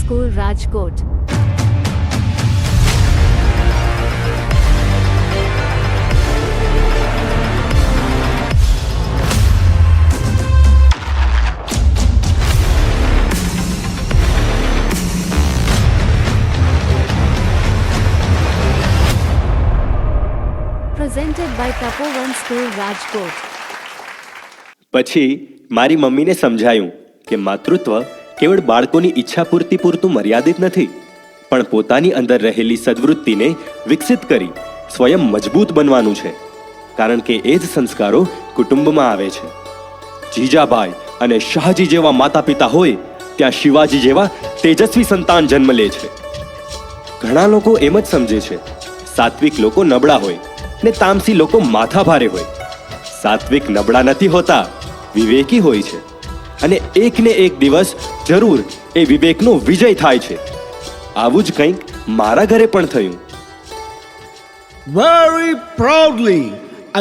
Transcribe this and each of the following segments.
School, Rajkot. Presented by Tapovan School, Rajkot. પછી મારી મમ્મીને સમજાયું કે માતૃત્વ કેવળ બાળકોની ઈચ્છા પૂર્તિ પૂરતું મર્યાદિત નથી, પણ પોતાની અંદર રહેલી સદ્વૃત્તિને વિકસિત કરી સ્વયં મજબૂત બનવાનું છે, કારણ કે એ જ સંસ્કારો કુટુંબમાં આવે છે. જીજાબાઈ અને શાહજી જેવા માતા પિતા હોય ત્યાં શિવાજી જેવા તેજસ્વી સંતાન જન્મ લે છે. ઘણા લોકો એમ જ સમજે છે સાત્વિક લોકો નબળા હોય ને તામસી લોકો માથા ભારે હોય. સાત્વિક નબળા નથી હોતા, વિવેકી હોય છે, અને એક ને એક દિવસ જરૂર એ વિવેકનો વિજય થાય છે. આવું જ કંઈક મારા ઘરે પણ થયું. Very proudly,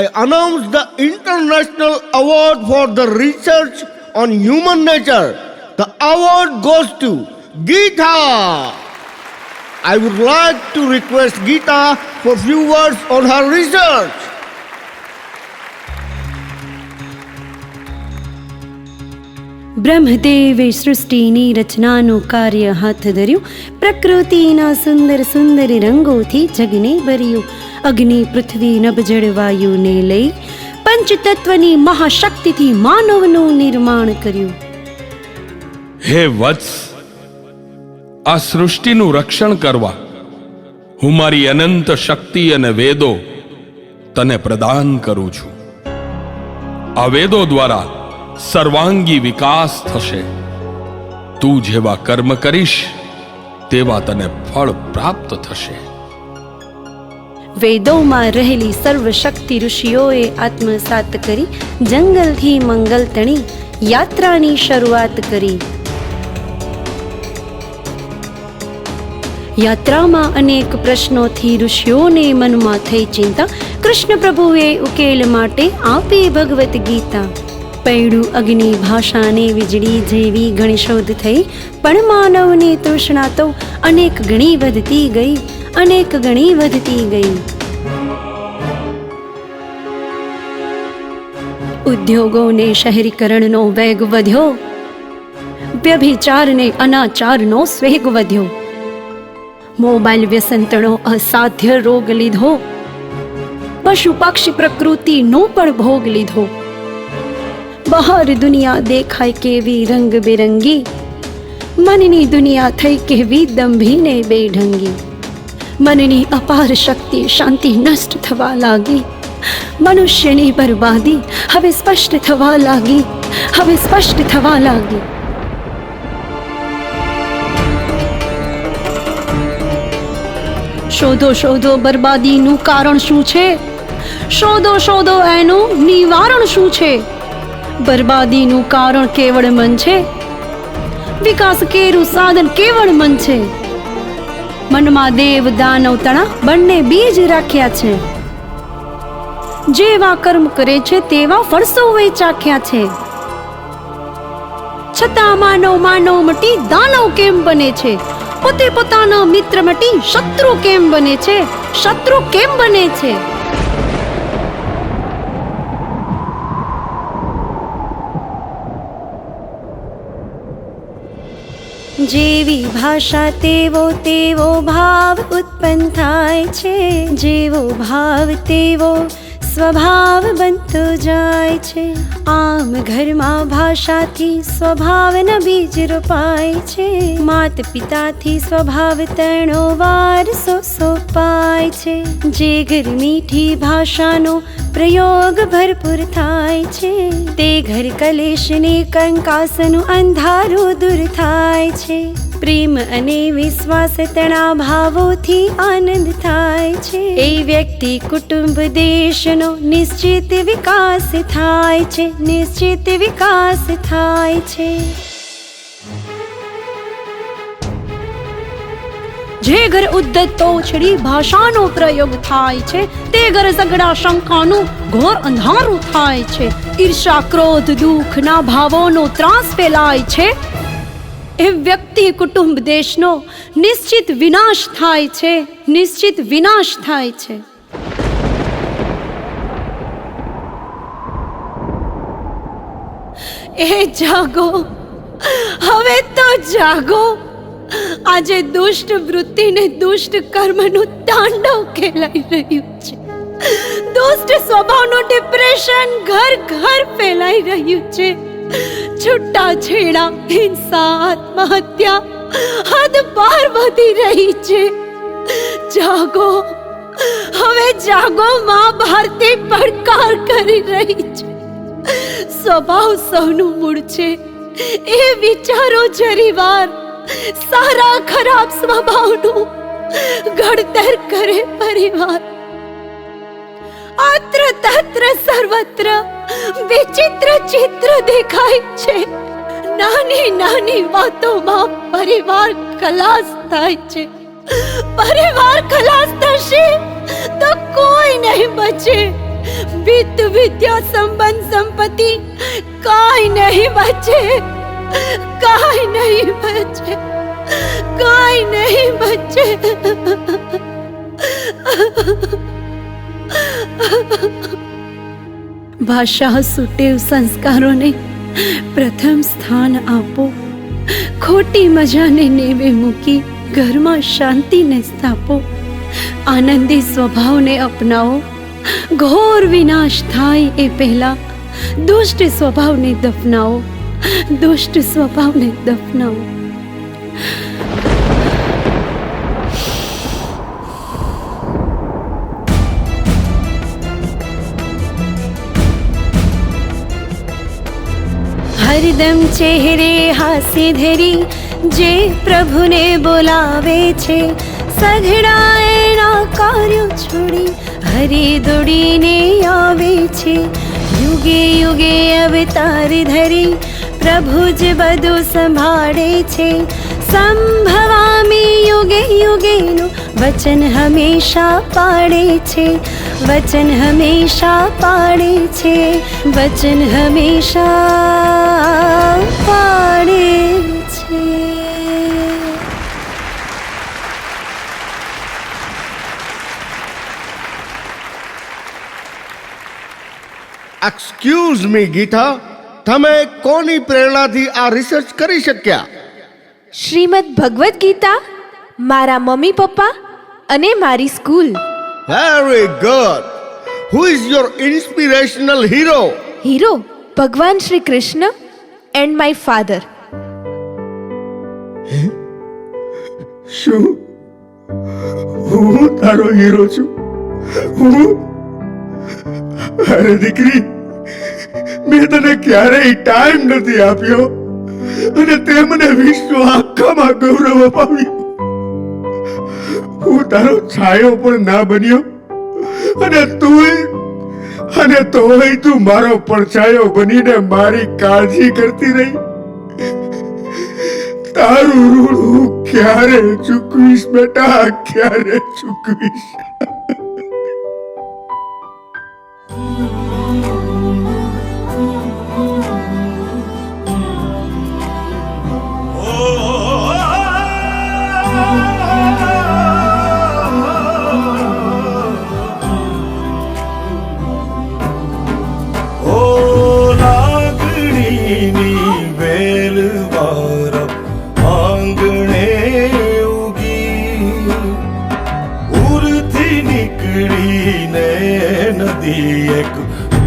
I announce the International Award for the Research on Human Nature. The award goes to Geeta. I would like to request Geeta for few words on her research. બ્રહ્મદેવે સૃષ્ટિની રચનાનું કાર્ય હાથ ધર્યું. પ્રકૃતિના સુંદર સુંદર રંગોથી જગને ભર્યું. અગ્નિ, પૃથ્વી, નભ, જળ, વાયુને લઈ પંચતત્વની મહાશક્તિથી માનવનું નિર્માણ કર્યું. હે વત્સ, આ સૃષ્ટિનું રક્ષણ કરવા હું મારી અનંત શક્તિ અને વેદો તને પ્રદાન કરું છું. આ વેદો દ્વારા સર્વાંગી વિકાસ થશે. તું જેવા કર્મ કરીશ તેવા તને ફળ પ્રાપ્ત થશે. વેદોમાં રહેલી સર્વશક્તિ ઋષિઓએ આત્મસાત કરી જંગલથી મંગલ તણી યાત્રાની શરૂઆત કરી. યાત્રામાં અનેક પ્રશ્નોથી ઋષિઓને મનમાં થઈ ચિંતા. કૃષ્ણ પ્રભુએ ઉકેલ માટે આપી ભગવદ્ ગીતા. પૈડું અગ્નિ, ભાષાને વીજળી જેવી ઘણી શોધ થઈ, પણ માનવની તૃષ્ણા તો અનેક ગણી વધતી ગઈ, અનેક ગણી વધતી ગઈ. ઉદ્યોગોને શહેરીકરણનો વેગ વધ્યો, વ્યભિચારને અનાચારનો સ્વેગ વધ્યો. મોબાઈલ વ્યસનતણો અસાધ્ય રોગ લીધો, પશુ પક્ષી પ્રકૃતિનો પણ ભોગ લીધો. બહાર દુનિયા દેખાય કેવી રંગબેરંગી, મનની દુનિયા થઈ કેવી દંભીને બેઢંગી. મનની અપાર શક્તિ શાંતિ નષ્ટ થવા લાગી. મનુષ્યની બરબાદી હવે સ્પષ્ટ થવા લાગી, હવે સ્પષ્ટ થવા લાગી. શોધો શોધો બરબાદીનું કારણ શું છે, શોધો શોધો એનું નિવારણ શું છે. બરબાદીનું કારણ કેવળ મન છે, વિકાસ કેરું સાધન કેવળ મન છે. મનમાં દેવ દાનવ તણા બંને બીજ રાખ્યા છે. જેવા કર્મ કરે છે તેવા ફળ સૌએ ચાખ્યા છે. છતાં માનવ માનવ મટી દાનવ કેમ બને છે, પોતે પોતાના મિત્ર મટી શત્રુ કેમ બને છે, શત્રુ કેમ બને છે. જેવી ભાષા તેવો તેવો ભાવ ઉત્પન્ન થાય છે. જેવો ભાવ તેવો સ્વભાવ બનતો જાય છે. આમ ઘરમાં ભાષાથી સ્વભાવના બીજ રોપાય છે. માત પિતાથી સ્વભાવ તણો વારસો સોપાય છે. જે ઘર મીઠી ભાષાનો પ્રયોગ ભરપૂર થાય છે, તે ઘર કલેશને કંકાસનું અંધારું દૂર થાય છે. પ્રેમ અને વિશ્વાસ તણા ભાવોથી આનંદ થાય છે. એ વ્યક્તિ કુટુંબ દેશનો નિશ્ચિત વિકાસ થાય છે, નિશ્ચિત વિકાસ થાય છે. જે ઘર ઉદ્ધત તોછડી ભાષાનો પ્રયોગ થાય છે, તે ઘર ઝઘડા શંકાનું ઘોર અંધારું થાય છે. ઈર્ષા, ક્રોધ, દુઃખના ભાવોનો ત્રાસ ફેલાય છે. એ વ્યક્તિ કુટુંબ દેશનો નિશ્ચિત વિનાશ થાય છે, નિશ્ચિત વિનાશ થાય છે. એ જાગો, હવે તો જાગો. આજે દુષ્ટ વૃત્તિને દુષ્ટ કર્મનું તાંડવ ખેલાઈ રહ્યું છે. દુષ્ટ સ્વભાવનું ડિપ્રેશન ઘર ઘર ફેલાઈ રહ્યું છે. છૂટાછેડા, હિંસા, આત્મહત્યા હદ પાર વધી રહી છે. જાગો, હવે જાગો. માં ભારતી પડકાર કરી રહી છે. સ્વભાવ સૌનું મૂળ છે, એ વિચારો જરીવાર. સારા ખરાબ સ્વભાવનું ઘડતર કરે પરિવાર. અત્ર તત્ર સર્વત્ર વિચિત્ર ચિત્ર દેખાય છે. નાની નાની વાતોમાં પરિવાર ખલાસ થાય છે. પરિવાર ખલાસ થશે તો કોઈ નહીં બચે. વિત્ત, વિદ્યા, સંબંધ, સંપત્તિ કાંઈ નહીં બચે. કાંઈ નહીં બચે. કાંઈ નહીં બચે. ભાષા સુટેવ સંસ્કારોને પ્રથમ સ્થાન આપો. ખોટી મજાને નેવે મૂકી ઘરમાં શાંતિને સ્થાપો. આનંદી સ્વભાવને અપનાવો. ઘોર વિનાશ થાય એ પહેલા દુષ્ટ સ્વભાવને દફનાવો. દુષ્ટ સ્વભાવને દફનાવો. હરદમ ચહેરે હાસ્ય ધરી જે પ્રભુને બોલાવે છે. સઘળા એના કાર્યો છોડી હરે દોડીને આવે છે. યુગે યુગે અવતાર ધરી પ્રભુ જ બધું સંભાળે છે. સંભવામી યુગે યુગેનું વચન હંમેશા પાળે છે. વચન હંમેશા પાળે છે. વચન હંમેશા પાળે છે. એક્સક્યુઝ મી ગીતા, તમે કોની પ્રેરણાથી આ રિસર્ચ કરી શક્યા? શ્રીમદ ભગવદ્ ગીતા, મારા મમ્મી પપ્પા અને મારી school. Very good. Who is your inspirational hero? Hero ભગવાન Shri Krishna and my father. શું હું તારો હીરો છું? હું? અરે દીકરી, મેં તને ક્યારેય ટાઈમ નથી આપ્યો અને તે મને વિશ્વ આખામાં ગૌરવ અપાવ્યું. હું તારો છાયો પણ ના બન્યો અને તોય તું મારો પડછાયો બનીને મારી કાળજી કરતી રહી. તારું ઋણ હું ક્યારે ચૂકવીશ બેટા, ક્યારે ચૂકવીશ?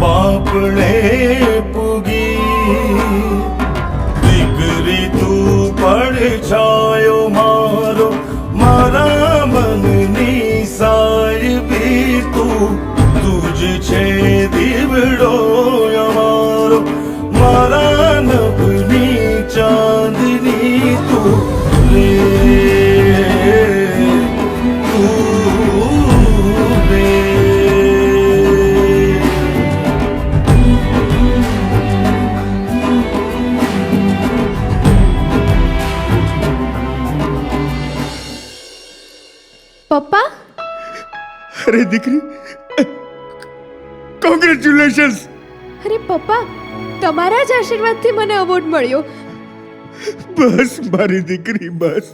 બાપણે પૂગી દીકરી તું પડછાયો મારો, મારા મનની સાહેબી તું જ છે દીવડો અમારો, મારા નભની ચાંદની તું રે. પપ્પા, અરે દીકરી, કોંગ્રેચ્યુલેશન્સ. અરે પપ્પા, તમારા જ આશીર્વાદથી મને અવોર્ડ મળ્યો. બસ મારી દીકરી બસ.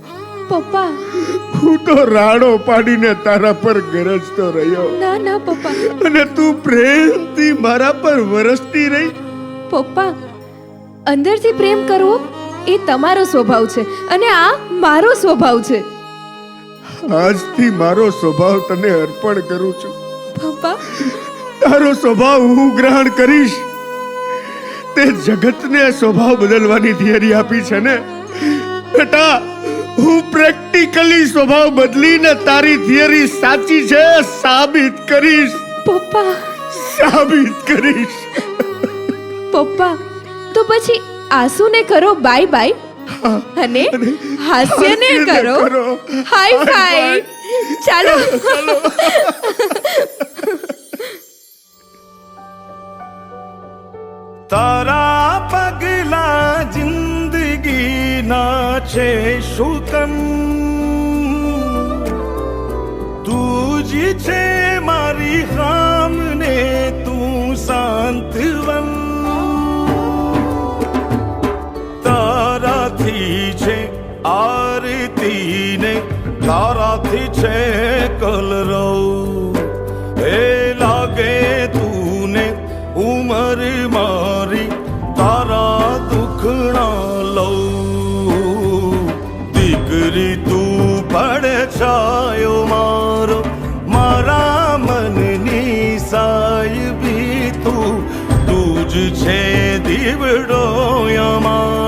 પપ્પા હું તો રાડો પાડીને તારા પર ગરજતો રહ્યો ના ના પપ્પા. અને તું પ્રેમથી મારા પર વરસતી રહી. પપ્પા અંદરથી પ્રેમ કરવો એ તમારો સ્વભાવ છે અને આ મારો સ્વભાવ છે. આજથી મારો સ્વભાવ તને અર્પણ કરું છું. પપ્પા તારો સ્વભાવ હું ગ્રહણ કરીશ. તે જગતને સ્વભાવ બદલવાની થિયરી આપી છે ને બેટા, હું પ્રેક્ટિકલી સ્વભાવ બદલીને તારી થિયરી સાચી છે સાબિત કરીશ. પપ્પા સાબિત કરીશ. પપ્પા તો પછી આંસુને કરો બાય બાય અને હાસ્યને કરો હાઈ ફાઈ. ચાલો તારા પગલા જિંદગી ના છે શુકન, તું જ છે મારી ખામને તું શાંતવન. તારાથી છે આરતી ને તારાથી છે કલરવ. એ લાગે તું ને ઉમર મારી તારા દુખણા લઉં. દીકરી તું પડછાયો મારો, મારા મનની સાયબી તું જ છે દીવડો અમારો.